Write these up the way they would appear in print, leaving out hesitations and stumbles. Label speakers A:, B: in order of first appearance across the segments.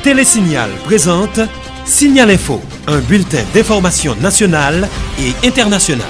A: Télésignal présente Signal Info, un bulletin d'information nationale et internationale.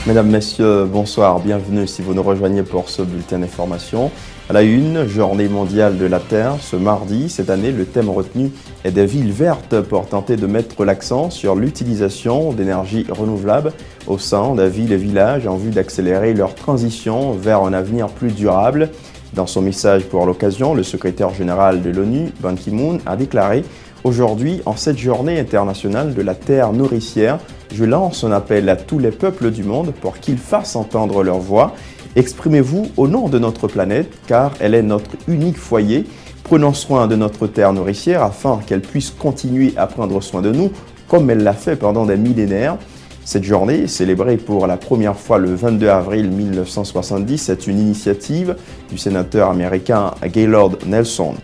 B: Mesdames, Messieurs, bonsoir, bienvenue si vous nous rejoignez pour ce bulletin d'information. À la une, journée mondiale de la Terre, ce mardi, cette année, le thème retenu est des villes vertes pour tenter de mettre l'accent sur l'utilisation d'énergies renouvelables au sein des villes et villages en vue d'accélérer leur transition vers un avenir plus durable. Dans son message pour l'occasion, le secrétaire général de l'ONU, Ban Ki-moon, a déclaré « Aujourd'hui, en cette journée internationale de la Terre nourricière, je lance un appel à tous les peuples du monde pour qu'ils fassent entendre leur voix. Exprimez-vous au nom de notre planète, car elle est notre unique foyer. Prenons soin de notre terre nourricière afin qu'elle puisse continuer à prendre soin de nous, comme elle l'a fait pendant des millénaires. » Cette journée, célébrée pour la première fois le 22 avril 1970, est une initiative du sénateur américain Gaylord Nelson.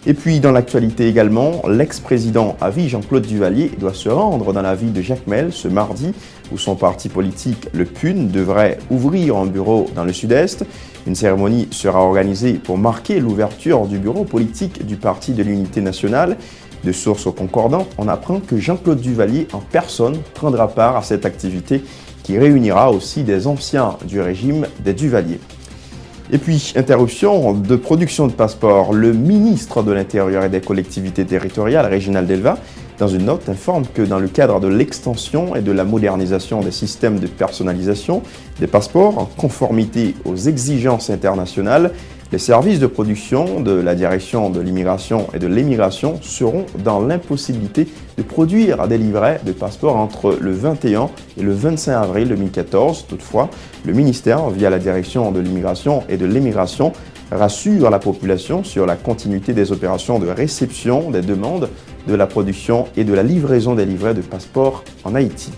B: Et puis, dans l'actualité également, l'ex-président à vie Jean-Claude Duvalier doit se rendre dans la ville de Jacmel ce mardi, où son parti politique, le PUN, devrait ouvrir un bureau dans le sud-est. Une cérémonie sera organisée pour marquer l'ouverture du bureau politique du Parti de l'Unité nationale. De sources concordantes, on apprend que Jean-Claude Duvalier en personne prendra part à cette activité qui réunira aussi des anciens du régime des Duvalier. Et puis, interruption de production de passeports. Le ministre de l'Intérieur et des collectivités territoriales, Réginald Delva, dans une note, informe que dans le cadre de l'extension et de la modernisation des systèmes de personnalisation des passeports en conformité aux exigences internationales, les services de production de la Direction de l'immigration et de l'émigration seront dans l'impossibilité de produire des livrets de passeports entre le 21 et le 25 avril 2014. Toutefois, le ministère, via la Direction de l'immigration et de l'émigration, rassure la population sur la continuité des opérations de réception des demandes de la production et de la livraison des livrets de passeports en Haïti.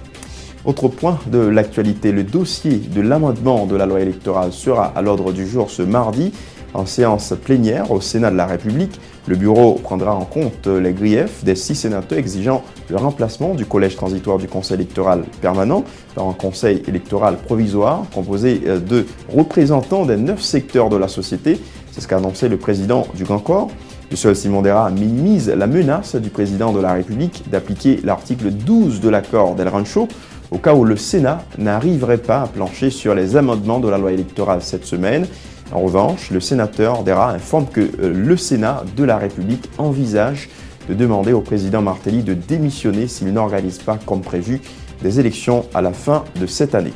B: Autre point de l'actualité, le dossier de l'amendement de la loi électorale sera à l'ordre du jour ce mardi. En séance plénière au Sénat de la République, le bureau prendra en compte les griefs des 6 sénateurs exigeant le remplacement du collège transitoire du Conseil électoral permanent par un Conseil électoral provisoire composé de représentants des 9 secteurs de la société. C'est ce qu'a annoncé le président du Grand Corps. Le seul Simon Dera minimise la menace du président de la République d'appliquer l'article 12 de l'accord d'El Rancho au cas où le Sénat n'arriverait pas à plancher sur les amendements de la loi électorale cette semaine. En revanche, le sénateur Dera informe que le Sénat de la République envisage de demander au président Martelly de démissionner s'il n'organise pas, comme prévu, des élections à la fin de cette année.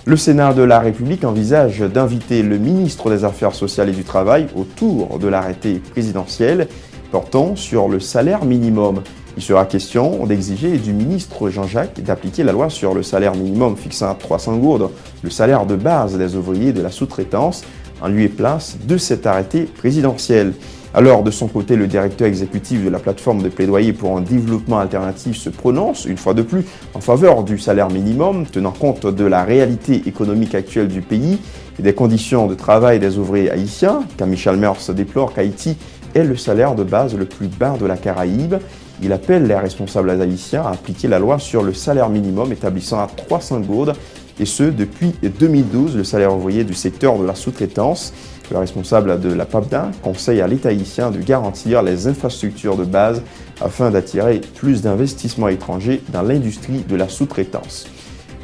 B: Le Sénat de la République envisage d'inviter le ministre des Affaires sociales et du Travail autour de l'arrêté présidentiel portant sur le salaire minimum. Il sera question d'exiger du ministre Jean-Jacques d'appliquer la loi sur le salaire minimum fixant à 300 gourdes le salaire de base des ouvriers de la sous-traitance en lieu et place de cet arrêté présidentiel. Alors, de son côté, le directeur exécutif de la plateforme de plaidoyer pour un développement alternatif se prononce, une fois de plus, en faveur du salaire minimum, tenant compte de la réalité économique actuelle du pays et des conditions de travail des ouvriers haïtiens. Camille Chalmers déplore qu'Haïti est le salaire de base le plus bas de la Caraïbe. Il appelle les responsables haïtiens à appliquer la loi sur le salaire minimum établissant à 300 gourdes, et ce, depuis 2012, le salaire ouvrier du secteur de la sous-traitance. Le responsable de la PAPDA conseille à l'État haïtien de garantir les infrastructures de base afin d'attirer plus d'investissements étrangers dans l'industrie de la sous-traitance.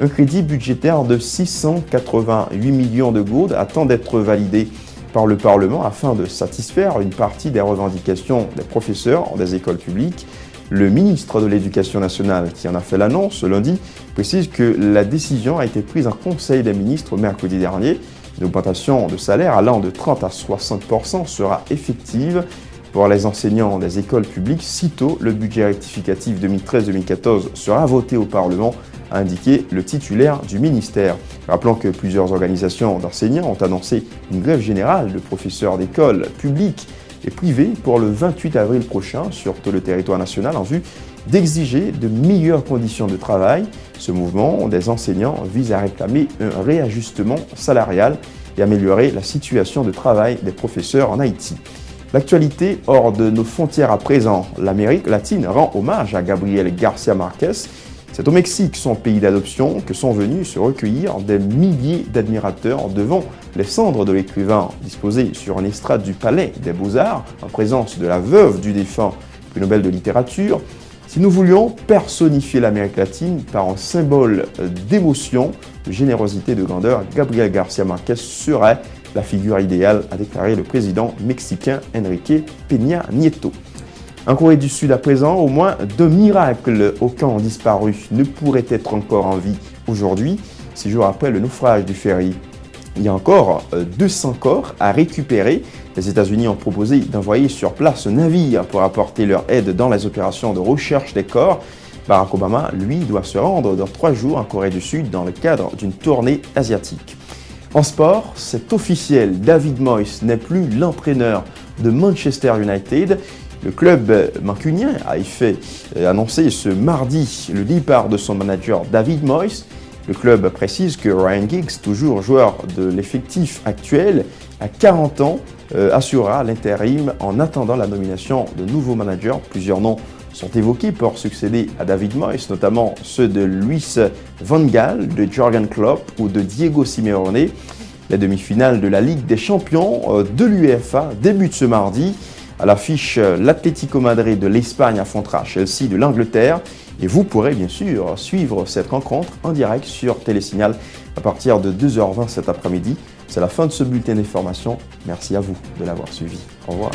B: Un crédit budgétaire de 688 millions de gourdes attend d'être validé par le Parlement afin de satisfaire une partie des revendications des professeurs des écoles publiques. Le ministre de l'Éducation nationale, qui en a fait l'annonce ce lundi, précise que la décision a été prise en Conseil des ministres mercredi dernier. Une augmentation de salaire allant de 30 à 60% sera effective pour les enseignants des écoles publiques sitôt le budget rectificatif 2013-2014 sera voté au Parlement, a indiqué le titulaire du ministère. Rappelons que plusieurs organisations d'enseignants ont annoncé une grève générale de professeurs d'écoles publiques et privées pour le 28 avril prochain sur tout le territoire national en vue d'exiger de meilleures conditions de travail. Ce mouvement des enseignants vise à réclamer un réajustement salarial et améliorer la situation de travail des professeurs en Haïti. L'actualité hors de nos frontières à présent, l'Amérique latine rend hommage à Gabriel Garcia Marquez. C'est au Mexique, son pays d'adoption, que sont venus se recueillir des milliers d'admirateurs devant les cendres de l'écrivain disposées sur une estrade du Palais des Beaux-Arts, en présence de la veuve du défunt prix Nobel de littérature, si nous voulions personnifier l'Amérique latine par un symbole d'émotion, de générosité, de grandeur, Gabriel García Márquez serait la figure idéale, a déclaré le président mexicain Enrique Peña Nieto. En Corée du Sud à présent, au moins 2 miracles aux camps disparus ne pourraient être encore en vie aujourd'hui, 6 jours après le naufrage du ferry. Il y a encore 200 corps à récupérer. Les États-Unis ont proposé d'envoyer sur place un navire pour apporter leur aide dans les opérations de recherche des corps. Barack Obama, lui, doit se rendre dans 3 jours en Corée du Sud dans le cadre d'une tournée asiatique. En sport, c'est officiel, David Moyes n'est plus l'entraîneur de Manchester United. Le club mancunien a annoncé ce mardi le départ de son manager David Moyes. Le club précise que Ryan Giggs, toujours joueur de l'effectif actuel, à 40 ans, assurera l'intérim en attendant la nomination de nouveaux managers. Plusieurs noms sont évoqués pour succéder à David Moyes, notamment ceux de Luis Van Gaal, de Jürgen Klopp ou de Diego Simeone. Les demi-finales de la Ligue des Champions de l'UEFA débutent ce mardi. À l'affiche, l'Atlético Madrid de l'Espagne affrontera Chelsea de l'Angleterre. Et vous pourrez bien sûr suivre cette rencontre en direct sur Télésignal à partir de 2h20 cet après-midi. C'est la fin de ce bulletin d'information. Merci à vous de l'avoir suivi. Au revoir.